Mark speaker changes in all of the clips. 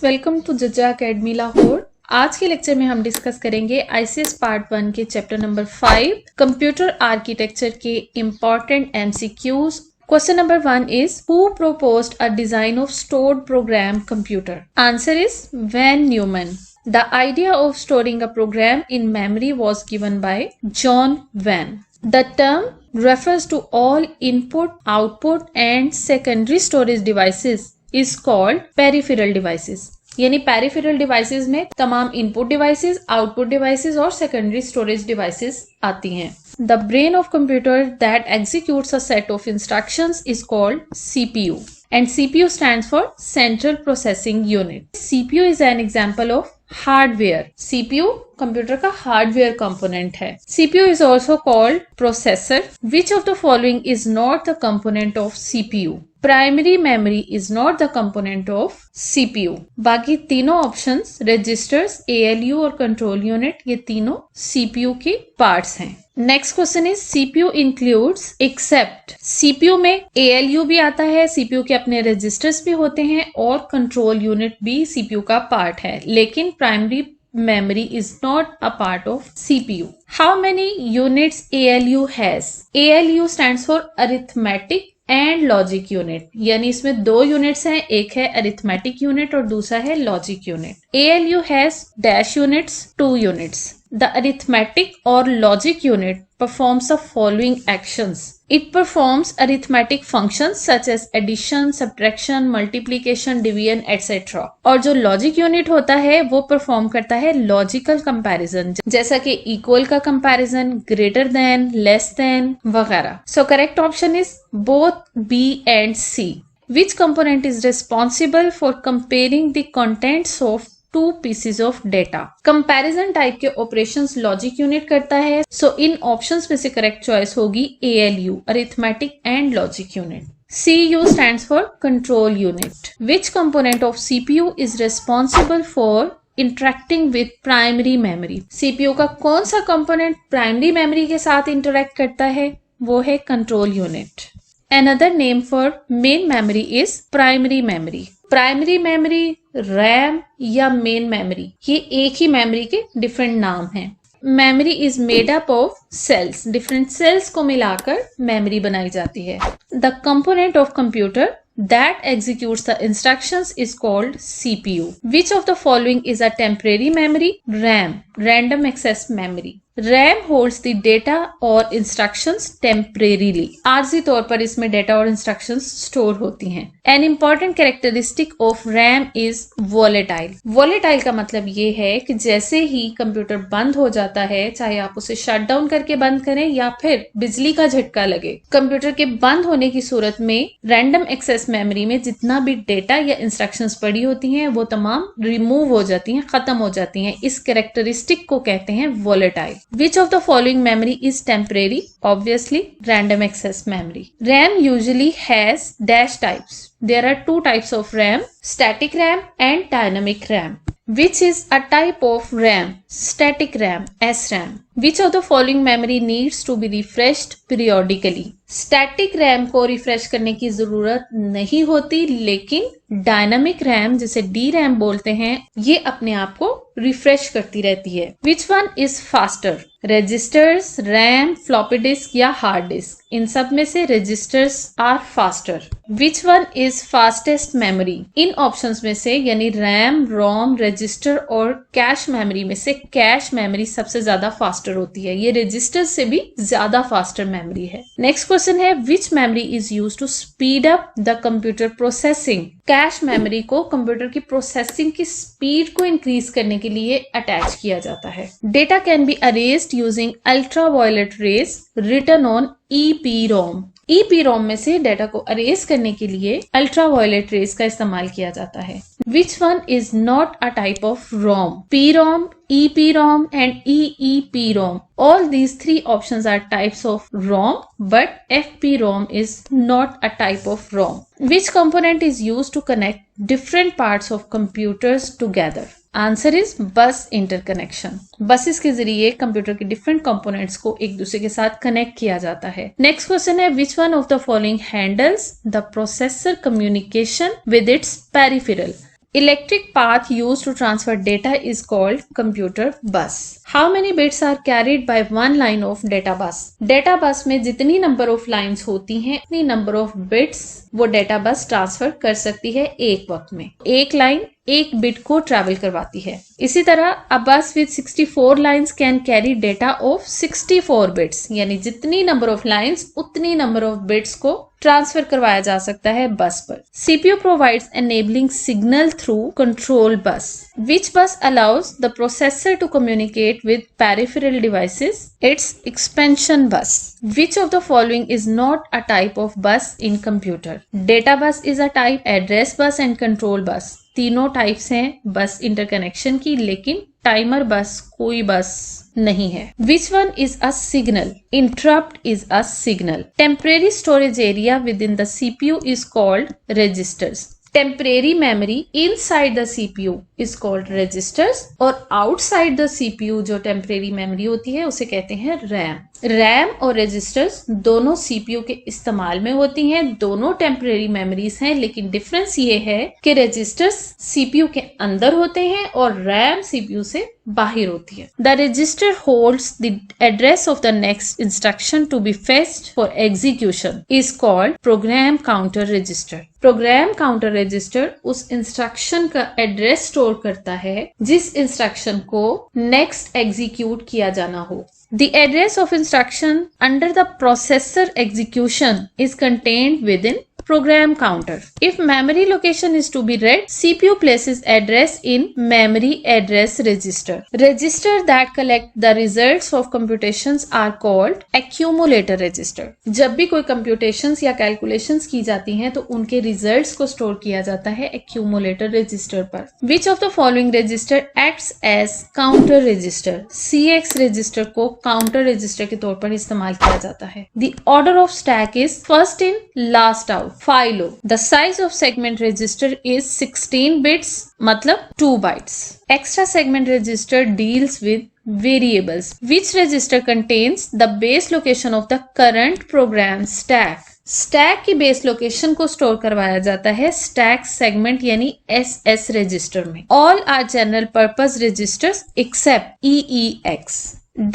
Speaker 1: Welcome to Jajja academy Lahore. आज के lecture में हम डिस्कस करेंगे आईसीएस पार्ट 1 के चैप्टर नंबर 5 कंप्यूटर आर्किटेक्चर के important MCQs. Question number 1 is who proposed a design of stored program computer? Answer is Von Neumann. The idea of storing a program in memory was given by John Vann. The term refers to all input, output and secondary storage devices is called peripheral devices. यानी peripheral devices में तमाम input devices, output devices और secondary storage devices आती हैं। The brain of computer that executes a set of instructions is called CPU. And CPU stands for Central Processing Unit. CPU is an example of hardware. CPU computer का hardware component है। CPU is also called processor. Which of the following is not the component of CPU? Primary memory is not the component of CPU. बाकी तीनों options registers, ALU और control unit ये तीनों CPU के parts हैं। Next question is CPU includes except. CPU में ALU भी आता है, CPU के अपने रजिस्टर्स भी होते हैं और कंट्रोल यूनिट भी CPU का पार्ट है, लेकिन primary memory is not a part of CPU. How many units ALU has? ALU stands for arithmetic and logic unit. यानी इसमें दो यूनिट्स हैं, एक है arithmetic unit और दूसरा है logic unit. ALU has dash units, 2 units. The arithmetic or logic unit performs the following actions. It performs arithmetic functions such as addition, subtraction, multiplication, division, etc. और जो logic unit होता है वो perform करता है logical comparison, जैसा कि equal का comparison, greater than, less than वगैरह। So correct option is both B and C. Which component is responsible for comparing the contents of to pieces of data? Comparison type के operations logic unit करता है। सो इन options में से correct choice होगी ALU, arithmetic and logic unit. CU stands for control unit. Which component of CPU is responsible for interacting with primary memory? CPU का कौन सा component primary memory के साथ इंटरेक्ट करता है? वो है control unit. Another name for main memory is primary memory. Primary memory, RAM या मेन मेमोरी, ये एक ही मेमोरी के डिफरेंट नाम हैं। Memory is made up of cells. Different cells को मिलाकर मेमोरी बनाई जाती है। The component of computer that executes the instructions is called CPU. Which of the following is a temporary memory? RAM, random access memory. RAM holds the data और instructions temporarily. आर्जी तौर पर इसमें data और instructions store होती हैं। An important characteristic of RAM is volatile. Volatile का मतलब ये है कि जैसे ही कंप्यूटर बंद हो जाता है, चाहे आप उसे शट डाउन करके बंद करें या फिर बिजली का झटका लगे, कंप्यूटर के बंद होने की सूरत में रैंडम एक्सेस मेमोरी में जितना भी डेटा या इंस्ट्रक्शंस पड़ी होती हैं वो तमाम रिमूव हो जाती हैं, खत्म हो जाती हैं। इस कैरेक्टरिस्टिक को कहते हैं volatile. Which of the following memory is temporary? Obviously, random access memory. RAM usually has dash types. There are two types of RAM, static RAM and dynamic RAM. Which is a type of RAM? Static RAM, SRAM. Which of the following memory needs to be refreshed periodically? Static RAM को refresh करने की जरूरत नहीं होती, लेकिन dynamic RAM जिसे DRAM बोलते हैं ये अपने आप को रिफ्रेश करती रहती है। Which one is faster? Registers, RAM, floppy disk या हार्ड डिस्क? इन सब में से registers are faster. Which one is fastest memory? इन ऑप्शंस में से यानी रैम, रोम, रजिस्टर और कैश मेमोरी में से कैश मेमोरी सबसे ज्यादा फास्टर होती है। ये रजिस्टर से भी ज्यादा फास्टर मेमोरी है। नेक्स्ट क्वेश्चन है which memory is used to speed up the computer processing? Cache memory को कंप्यूटर की प्रोसेसिंग की स्पीड को इंक्रीज करने के लिए अटैच किया जाता है। Data can be arranged using ultraviolet rays written on EPROM। EPROM में से डेटा को अरेज करने के लिए अल्ट्रावायलेट रेज का इस्तेमाल किया जाता है। Which one is not a type of ROM? PROM, EPROM and EEPROM. All these three options are types of ROM, but FPROM is not a type of ROM. Which component is used to connect different parts of computers together? Answer is बस interconnection. Buses के जरिए computer के different components को एक दूसरे के साथ connect किया जाता है। नेक्स्ट क्वेश्चन है which one of the following handles the processor communication with its peripheral? Electric path used to transfer data is called computer bus. How many bits are carried by one line of data bus? Data bus में जितनी number of lines होती हैं उतनी number of bits वो data bus transfer कर सकती है एक वक्त में। एक लाइन एक बिट को ट्रैवल करवाती है। इसी तरह अ बस with 64 lines can carry data of 64 bits, यानी जितनी नंबर ऑफ लाइंस उतनी नंबर ऑफ बिट्स को ट्रांसफर करवाया जा सकता है बस पर। CPU provides enabling signal through control bus. Which bus allows the processor to communicate with peripheral devices? It's expansion bus. Which of the following is not a type of bus in computer? Data bus is a type, address bus and control bus. तीनों types हैं बस interconnection की, लेकिन timer बस कोई बस नहीं है। Which one is a signal? Interrupt is a signal. Temporary storage area within the CPU is called registers. Temporary memory inside the CPU is called registers और outside the CPU जो temporary memory होती है उसे कहते हैं RAM. RAM और registers दोनों CPU के इस्तेमाल में होती हैं, दोनों टेम्परेरी मेमोरीज हैं, लेकिन डिफरेंस ये है कि रजिस्टर्स सीपीयू के अंदर होते हैं और रैम सीपीयू से बाहर होती है। The register holds the address of the next instruction to be fetched for execution is called program counter register. Program counter register उस इंस्ट्रक्शन का एड्रेस स्टोर करता है जिस इंस्ट्रक्शन को नेक्स्ट एग्जीक्यूट किया जाना हो। The address of instruction under the processor execution is contained within program counter. If memory location is to be read, CPU places address in memory address register. Register that collect the results of computations are called accumulator register. जब भी कोई computations या calculations की जाती हैं तो उनके results को store किया जाता है accumulator register पर। Which of the following register acts as counter register? CX register को counter register के तौर पर इस्तेमाल किया जाता है। The order of stack is first in, last out. FILO. The size of segment register is 16 bits, मतलब 2 bytes. Extra segment register deals with variables. Which register contains the base location of the current program stack? Stack की base location को store करवाया जाता है stack segment यानी SS register में। All are general purpose registers except EEX.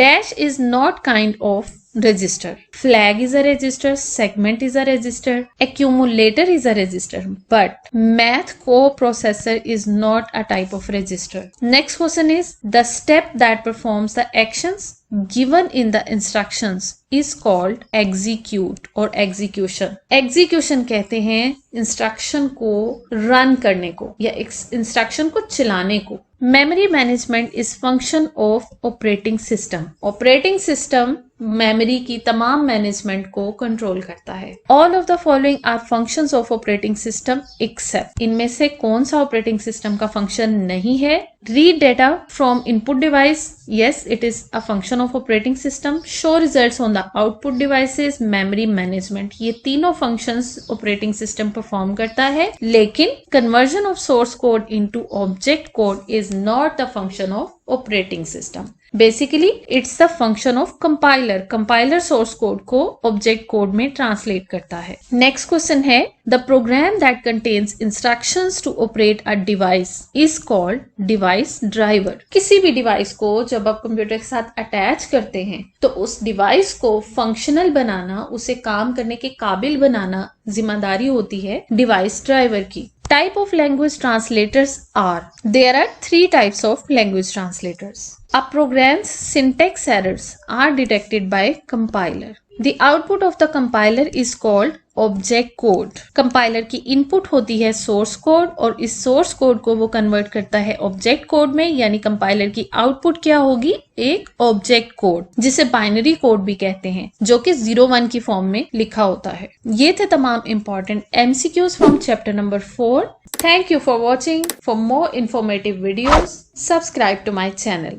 Speaker 1: Dash is not kind of register. Flag is a register, segment is a register, accumulator is a register, but math coprocessor is not a type of register. Next question is the step that performs the actions given in the instructions is called execute or execution. Execution कहते हैं instruction को run करने को या instruction को चलाने को। Memory management is function of operating system. Operating system memory की तमाम मैनेजमेंट को कंट्रोल करता है। All of the following are functions of operating system except, इनमें से कौन सा ऑपरेटिंग सिस्टम का फंक्शन नहीं है? Read data from input device, yes it is a function of operating system. show results on the output devices, memory management, ये तीनों functions operating system perform करता है, लेकिन conversion of source code into object code is not the function of operating system. Basically it's the function of compiler. Compiler source code को object code में translate करता है। Next question है the program that contains instructions to operate a device is called device driver. किसी भी device को जब आप कंप्यूटर के साथ अटैच करते हैं तो उस डिवाइस को फंक्शनल बनाना, उसे काम करने के काबिल बनाना जिम्मेदारी होती है डिवाइस ड्राइवर की। Type of language translators are, there are 3 types of language translators. A program's syntax errors are detected by compiler. The output of the compiler is called object code. Compiler की input होती है source code और इस source code को वो convert करता है object code में, यानी कंपाइलर की आउटपुट क्या होगी? एक ऑब्जेक्ट कोड, जिसे बाइनरी कोड भी कहते हैं, जो कि 0-1 की फॉर्म में लिखा होता है। ये थे तमाम important MCQs from chapter number 4। Thank you for watching. For more informative videos subscribe to my channel.